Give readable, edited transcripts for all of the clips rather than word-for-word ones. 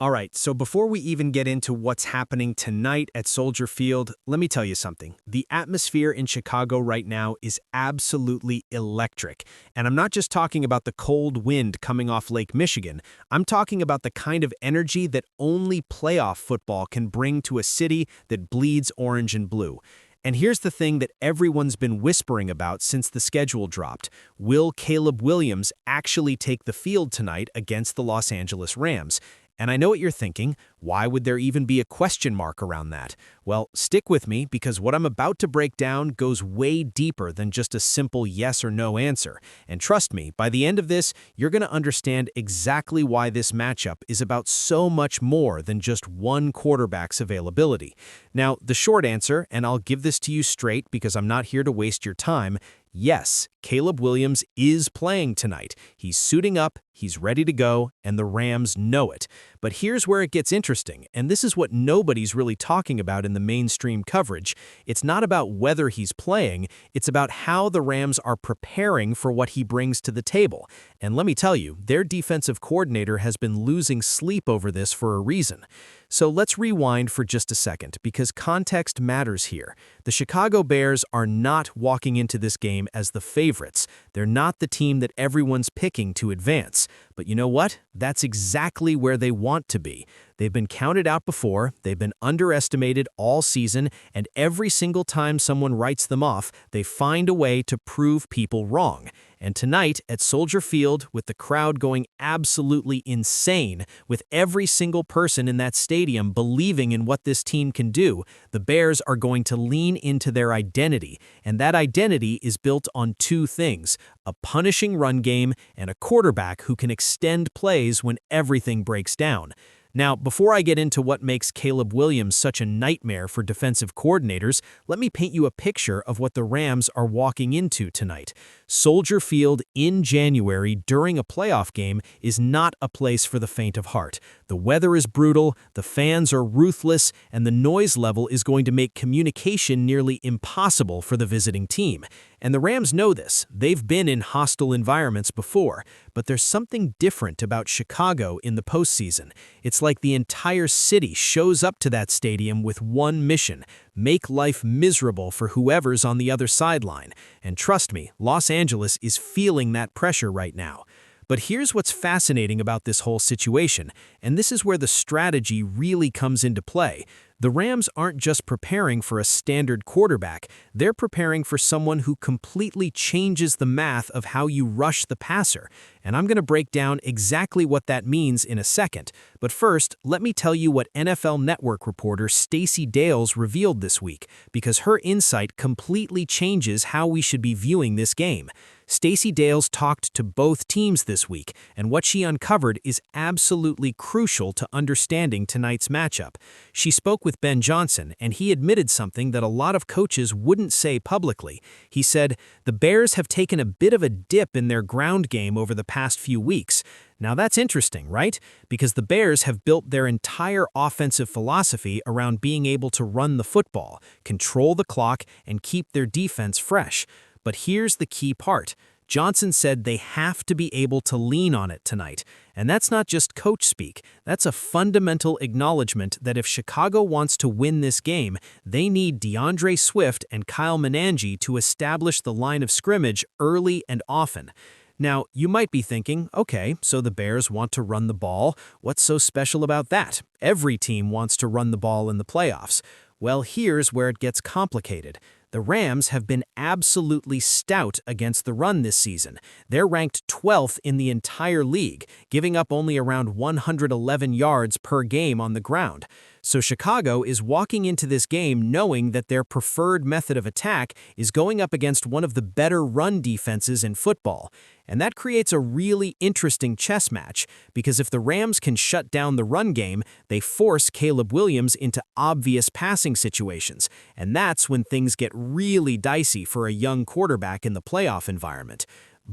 All right, so before we even get into what's happening tonight at Soldier Field, let me tell you something. The atmosphere in Chicago right now is absolutely electric. And I'm not just talking about the cold wind coming off Lake Michigan. I'm talking about the kind of energy that only playoff football can bring to a city that bleeds orange and blue. And here's the thing that everyone's been whispering about since the schedule dropped. Will Caleb Williams actually take the field tonight against the Los Angeles Rams? And I know what you're thinking. Why would there even be a question mark around that? Well, stick with me because what I'm about to break down goes way deeper than just a simple yes or no answer. And trust me, by the end of this, you're going to understand exactly why this matchup is about so much more than just one quarterback's availability. Now, the short answer, and I'll give this to you straight because I'm not here to waste your time, yes, Caleb Williams is playing tonight. He's suiting up, he's ready to go, and the Rams know it. But here's where it gets interesting, and this is what nobody's really talking about in the mainstream coverage. It's not about whether he's playing, it's about how the Rams are preparing for what he brings to the table. And let me tell you, their defensive coordinator has been losing sleep over this for a reason. So let's rewind for just a second, because context matters here. The Chicago Bears are not walking into this game as the favorites. They're not the team that everyone's picking to advance. But you know what? That's exactly where they want to be. They've been counted out before, they've been underestimated all season, and every single time someone writes them off, they find a way to prove people wrong. And tonight at Soldier Field, with the crowd going absolutely insane, with every single person in that stadium believing in what this team can do, the Bears are going to lean into their identity. And that identity is built on two things: a punishing run game and a quarterback who can extend plays when everything breaks down. Now, before I get into what makes Caleb Williams such a nightmare for defensive coordinators, let me paint you a picture of what the Rams are walking into tonight. Soldier Field in January during a playoff game is not a place for the faint of heart. The weather is brutal, the fans are ruthless, and the noise level is going to make communication nearly impossible for the visiting team. And the Rams know this. They've been in hostile environments before, but there's something different about Chicago in the postseason. It's like the entire city shows up to that stadium with one mission: make life miserable for whoever's on the other sideline. And trust me, Los Angeles is feeling that pressure right now. But here's what's fascinating about this whole situation, and this is where the strategy really comes into play. The Rams aren't just preparing for a standard quarterback, they're preparing for someone who completely changes the math of how you rush the passer. And I'm going to break down exactly what that means in a second. But first, let me tell you what NFL Network reporter Stacey Dales revealed this week, because her insight completely changes how we should be viewing this game. Stacey Dales talked to both teams this week, and what she uncovered is absolutely crucial to understanding tonight's matchup. She spoke with Ben Johnson, and he admitted something that a lot of coaches wouldn't say publicly. He said, "The Bears have taken a bit of a dip in their ground game over the past few weeks." Now that's interesting, right? Because the Bears have built their entire offensive philosophy around being able to run the football, control the clock, and keep their defense fresh. But here's the key part. Johnson said they have to be able to lean on it tonight. And that's not just coach speak. That's a fundamental acknowledgement that if Chicago wants to win this game, they need DeAndre Swift and Kyle Manangi to establish the line of scrimmage early and often. Now, you might be thinking, okay, so the Bears want to run the ball. What's so special about that? Every team wants to run the ball in the playoffs. Well, here's where it gets complicated. The Rams have been absolutely stout against the run this season. They're ranked 12th in the entire league, giving up only around 111 yards per game on the ground. So Chicago is walking into this game knowing that their preferred method of attack is going up against one of the better run defenses in football. And that creates a really interesting chess match, because if the Rams can shut down the run game, they force Caleb Williams into obvious passing situations. And that's when things get really dicey for a young quarterback in the playoff environment.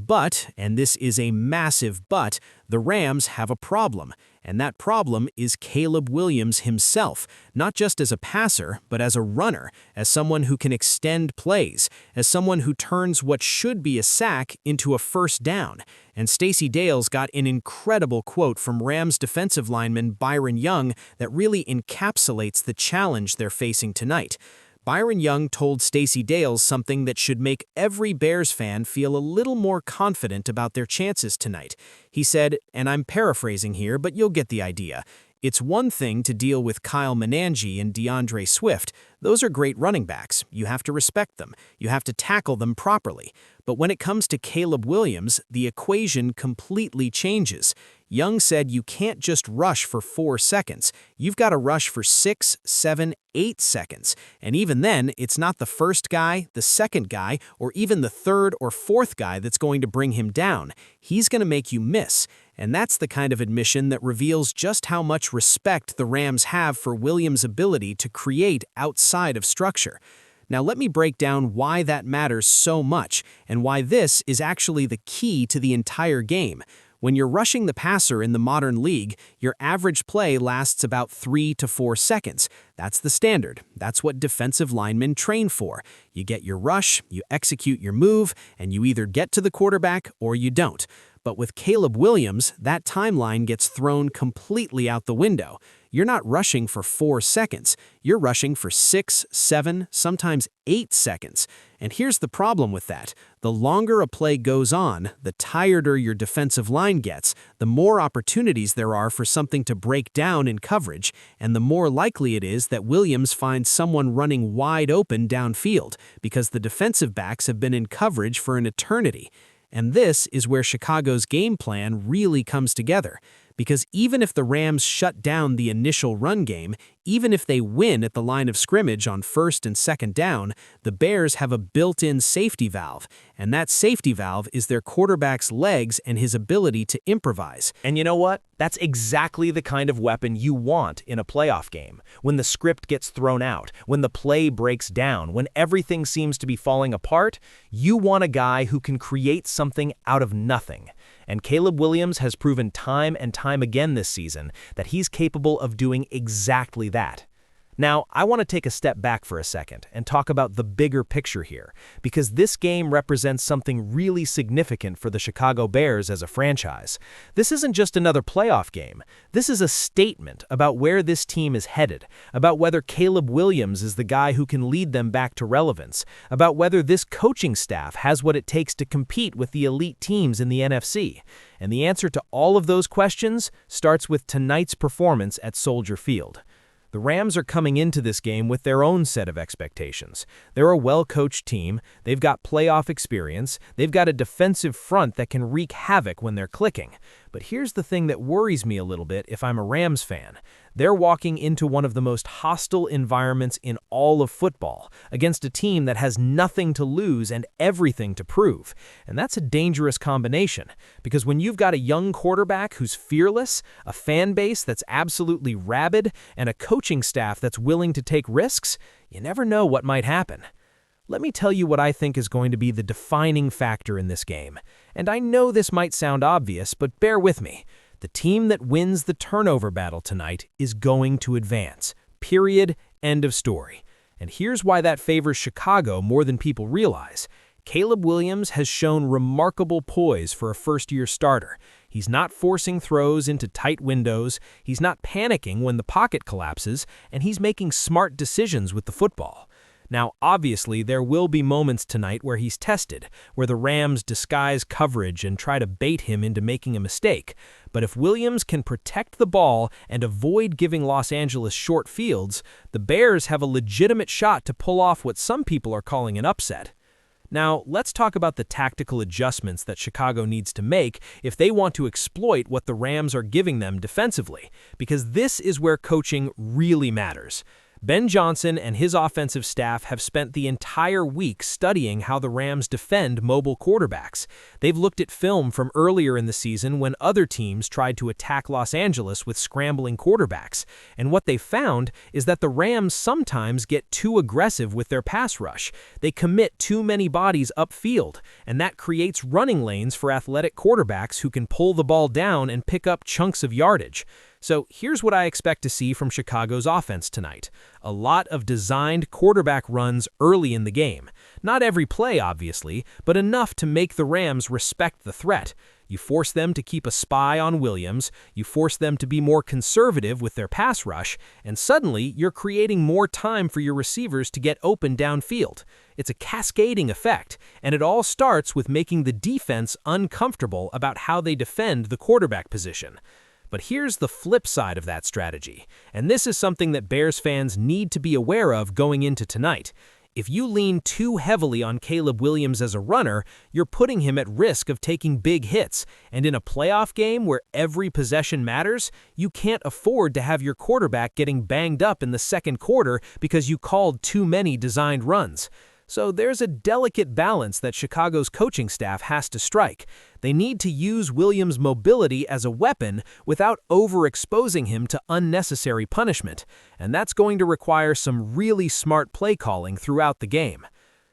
But, and this is a massive but, the Rams have a problem. And that problem is Caleb Williams himself, not just as a passer, but as a runner, as someone who can extend plays, as someone who turns what should be a sack into a first down. And Stacey Dales got an incredible quote from Rams defensive lineman Byron Young that really encapsulates the challenge they're facing tonight. Byron Young told Stacey Dales something that should make every Bears fan feel a little more confident about their chances tonight. He said, and I'm paraphrasing here, but you'll get the idea, "It's one thing to deal with Kyle Manangi and DeAndre Swift. Those are great running backs. You have to respect them. You have to tackle them properly. But when it comes to Caleb Williams, the equation completely changes." Young said you can't just rush for 4 seconds. You've got to rush for 6, 7, 8 seconds. And even then, it's not the first guy, the second guy, or even the third or fourth guy that's going to bring him down. He's going to make you miss. And that's the kind of admission that reveals just how much respect the Rams have for Williams' ability to create outside of structure. Now let me break down why that matters so much, and why this is actually the key to the entire game. When you're rushing the passer in the modern league, your average play lasts about 3 to 4 seconds. That's the standard. That's what defensive linemen train for. You get your rush, you execute your move, and you either get to the quarterback or you don't. But with Caleb Williams, that timeline gets thrown completely out the window. You're not rushing for 4 seconds. You're rushing for 6, 7, sometimes 8 seconds. And here's the problem with that. The longer a play goes on, the tireder your defensive line gets, the more opportunities there are for something to break down in coverage, and the more likely it is that Williams finds someone running wide open downfield, because the defensive backs have been in coverage for an eternity. And this is where Chicago's game plan really comes together. Because even if the Rams shut down the initial run game, even if they win at the line of scrimmage on 1st and 2nd down, the Bears have a built-in safety valve. And that safety valve is their quarterback's legs and his ability to improvise. And you know what? That's exactly the kind of weapon you want in a playoff game. When the script gets thrown out, when the play breaks down, when everything seems to be falling apart, you want a guy who can create something out of nothing. And Caleb Williams has proven time and time again this season that he's capable of doing exactly that. Now, I want to take a step back for a second and talk about the bigger picture here, because this game represents something really significant for the Chicago Bears as a franchise. This isn't just another playoff game. This is a statement about where this team is headed, about whether Caleb Williams is the guy who can lead them back to relevance, about whether this coaching staff has what it takes to compete with the elite teams in the NFC. And the answer to all of those questions starts with tonight's performance at Soldier Field. The Rams are coming into this game with their own set of expectations. They're a well-coached team, they've got playoff experience, they've got a defensive front that can wreak havoc when they're clicking. But here's the thing that worries me a little bit if I'm a Rams fan. They're walking into one of the most hostile environments in all of football, against a team that has nothing to lose and everything to prove. And that's a dangerous combination, because when you've got a young quarterback who's fearless, a fan base that's absolutely rabid, and a coaching staff that's willing to take risks, you never know what might happen. Let me tell you what I think is going to be the defining factor in this game. And I know this might sound obvious, but bear with me. The team that wins the turnover battle tonight is going to advance. Period. End of story. And here's why that favors Chicago more than people realize. Caleb Williams has shown remarkable poise for a first-year starter. He's not forcing throws into tight windows, he's not panicking when the pocket collapses, and he's making smart decisions with the football. Now, obviously, there will be moments tonight where he's tested, where the Rams disguise coverage and try to bait him into making a mistake. But if Williams can protect the ball and avoid giving Los Angeles short fields, the Bears have a legitimate shot to pull off what some people are calling an upset. Now, let's talk about the tactical adjustments that Chicago needs to make if they want to exploit what the Rams are giving them defensively, because this is where coaching really matters. Ben Johnson and his offensive staff have spent the entire week studying how the Rams defend mobile quarterbacks. They've looked at film from earlier in the season when other teams tried to attack Los Angeles with scrambling quarterbacks. And what they found is that the Rams sometimes get too aggressive with their pass rush. They commit too many bodies upfield, and that creates running lanes for athletic quarterbacks who can pull the ball down and pick up chunks of yardage. So here's what I expect to see from Chicago's offense tonight. A lot of designed quarterback runs early in the game. Not every play, obviously, but enough to make the Rams respect the threat. You force them to keep a spy on Williams, you force them to be more conservative with their pass rush, and suddenly you're creating more time for your receivers to get open downfield. It's a cascading effect, and it all starts with making the defense uncomfortable about how they defend the quarterback position. But here's the flip side of that strategy, and this is something that Bears fans need to be aware of going into tonight. If you lean too heavily on Caleb Williams as a runner, you're putting him at risk of taking big hits, and in a playoff game where every possession matters, you can't afford to have your quarterback getting banged up in the second quarter because you called too many designed runs. So there's a delicate balance that Chicago's coaching staff has to strike. They need to use Williams' mobility as a weapon without overexposing him to unnecessary punishment, and that's going to require some really smart play calling throughout the game.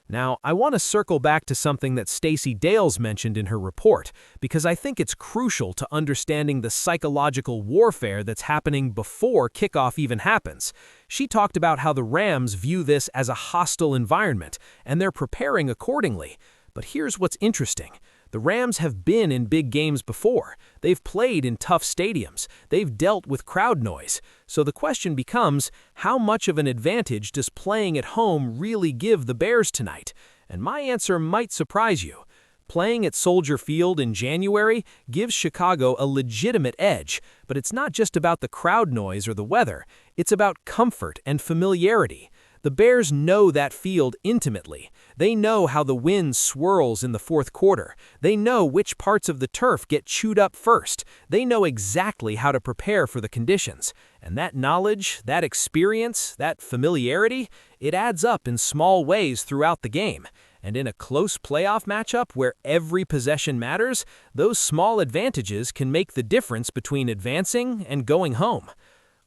Now, I want to circle back to something that Stacey Dales mentioned in her report, because I think it's crucial to understanding the psychological warfare that's happening before kickoff even happens. She talked about how the Rams view this as a hostile environment, and they're preparing accordingly. But here's what's interesting. The Rams have been in big games before. They've played in tough stadiums. They've dealt with crowd noise. So the question becomes, how much of an advantage does playing at home really give the Bears tonight? And my answer might surprise you. Playing at Soldier Field in January gives Chicago a legitimate edge, but it's not just about the crowd noise or the weather. It's about comfort and familiarity. The Bears know that field intimately. They know how the wind swirls in the fourth quarter. They know which parts of the turf get chewed up first. They know exactly how to prepare for the conditions. And that knowledge, that experience, that familiarity, it adds up in small ways throughout the game. And in a close playoff matchup where every possession matters, those small advantages can make the difference between advancing and going home.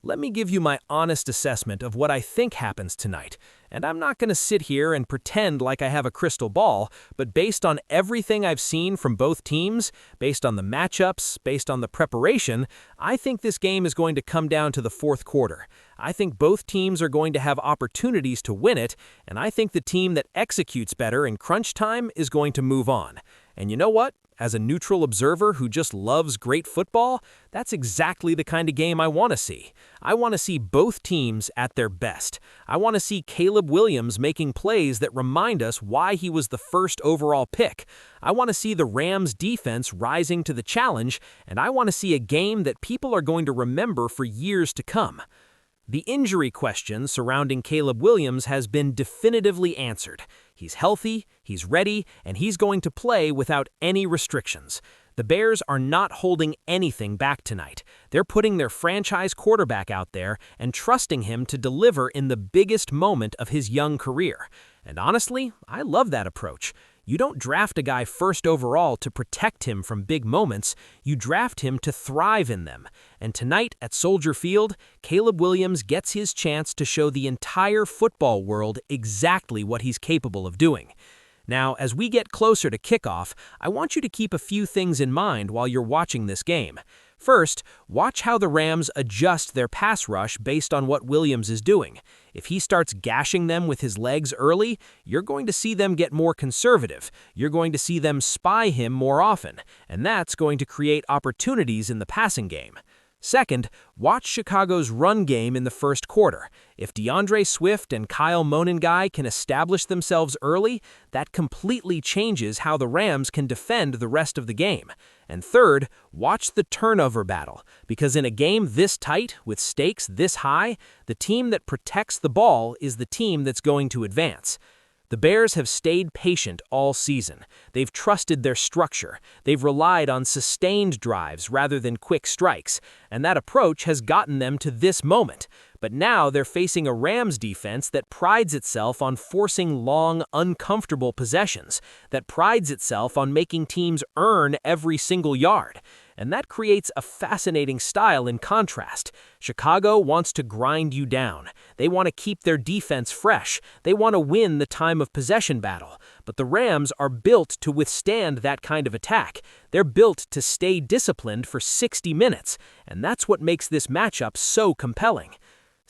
Let me give you my honest assessment of what I think happens tonight, and I'm not going to sit here and pretend like I have a crystal ball, but based on everything I've seen from both teams, based on the matchups, based on the preparation, I think this game is going to come down to the fourth quarter. I think both teams are going to have opportunities to win it, and I think the team that executes better in crunch time is going to move on. And you know what? As a neutral observer who just loves great football, that's exactly the kind of game I want to see. I want to see both teams at their best. I want to see Caleb Williams making plays that remind us why he was the first overall pick. I want to see the Rams' defense rising to the challenge, and I want to see a game that people are going to remember for years to come. The injury question surrounding Caleb Williams has been definitively answered. He's healthy, he's ready, and he's going to play without any restrictions. The Bears are not holding anything back tonight. They're putting their franchise quarterback out there and trusting him to deliver in the biggest moment of his young career. And honestly, I love that approach. You don't draft a guy first overall to protect him from big moments, you draft him to thrive in them. And tonight at Soldier Field, Caleb Williams gets his chance to show the entire football world exactly what he's capable of doing. Now, as we get closer to kickoff, I want you to keep a few things in mind while you're watching this game. First, watch how the Rams adjust their pass rush based on what Williams is doing. If he starts gashing them with his legs early, you're going to see them get more conservative. You're going to see them spy him more often, and that's going to create opportunities in the passing game. Second, watch Chicago's run game in the first quarter. If DeAndre Swift and Kyle Monangai can establish themselves early, that completely changes how the Rams can defend the rest of the game. And third, watch the turnover battle, because in a game this tight, with stakes this high, the team that protects the ball is the team that's going to advance. The Bears have stayed patient all season. They've trusted their structure. They've relied on sustained drives rather than quick strikes, and that approach has gotten them to this moment. But now they're facing a Rams defense that prides itself on forcing long, uncomfortable possessions, that prides itself on making teams earn every single yard. And that creates a fascinating style in contrast. Chicago wants to grind you down. They want to keep their defense fresh. They want to win the time of possession battle. But the Rams are built to withstand that kind of attack. They're built to stay disciplined for 60 minutes. And that's what makes this matchup so compelling.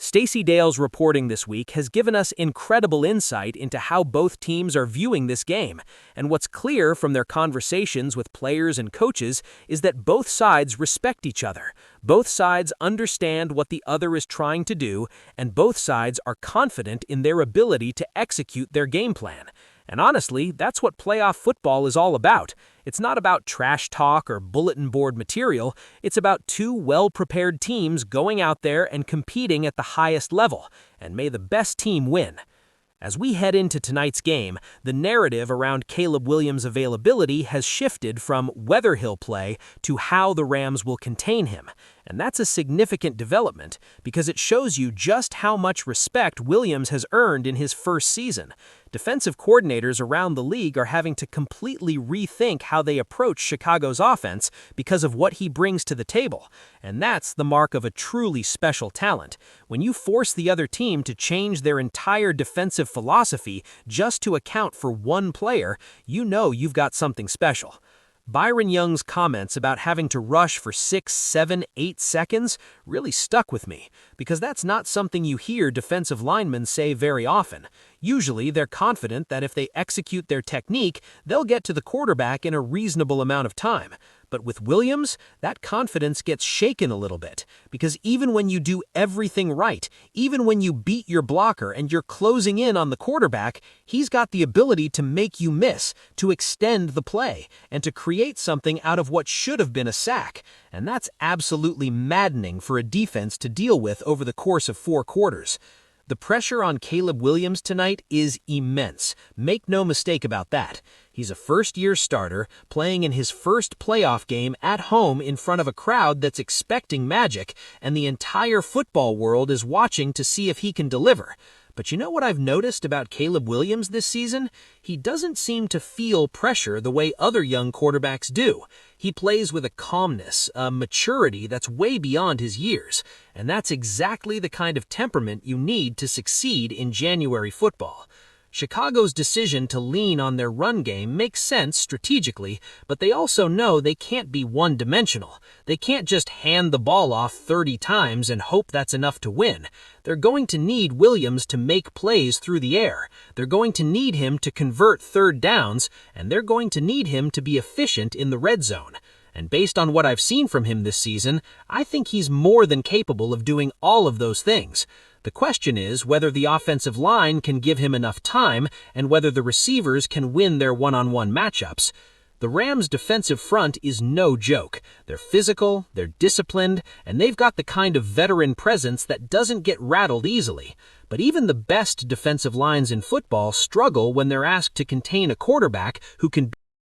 Stacey Dales' reporting this week has given us incredible insight into how both teams are viewing this game, and what's clear from their conversations with players and coaches is that both sides respect each other. Both sides understand what the other is trying to do, and both sides are confident in their ability to execute their game plan. And honestly, that's what playoff football is all about. It's not about trash talk or bulletin board material. It's about two well-prepared teams going out there and competing at the highest level. And may the best team win. As we head into tonight's game, the narrative around Caleb Williams' availability has shifted from whether he'll play to how the Rams will contain him. And that's a significant development because it shows you just how much respect Williams has earned in his first season. Defensive coordinators around the league are having to completely rethink how they approach Chicago's offense because of what he brings to the table. And that's the mark of a truly special talent. When you force the other team to change their entire defensive philosophy just to account for one player, you know you've got something special. Byron Young's comments about having to rush for 6, 7, 8 seconds really stuck with me, because that's not something you hear defensive linemen say very often. Usually, they're confident that if they execute their technique, they'll get to the quarterback in a reasonable amount of time. But with Williams, that confidence gets shaken a little bit, because even when you do everything right, even when you beat your blocker and you're closing in on the quarterback, he's got the ability to make you miss, to extend the play, and to create something out of what should have been a sack. And that's absolutely maddening for a defense to deal with over the course of 4 quarters. The pressure on Caleb Williams tonight is immense. Make no mistake about that. He's a first-year starter, playing in his first playoff game at home in front of a crowd that's expecting magic, and the entire football world is watching to see if he can deliver. But you know what I've noticed about Caleb Williams this season? He doesn't seem to feel pressure the way other young quarterbacks do. He plays with a calmness, a maturity that's way beyond his years. And that's exactly the kind of temperament you need to succeed in January football. Chicago's decision to lean on their run game makes sense strategically, but they also know they can't be one-dimensional. They can't just hand the ball off 30 times and hope that's enough to win. They're going to need Williams to make plays through the air. They're going to need him to convert third downs, and they're going to need him to be efficient in the red zone. And based on what I've seen from him this season, I think he's more than capable of doing all of those things. The question is whether the offensive line can give him enough time and whether the receivers can win their one-on-one matchups. The Rams' defensive front is no joke. They're physical, they're disciplined, and they've got the kind of veteran presence that doesn't get rattled easily. But even the best defensive lines in football struggle when they're asked to contain a quarterback who can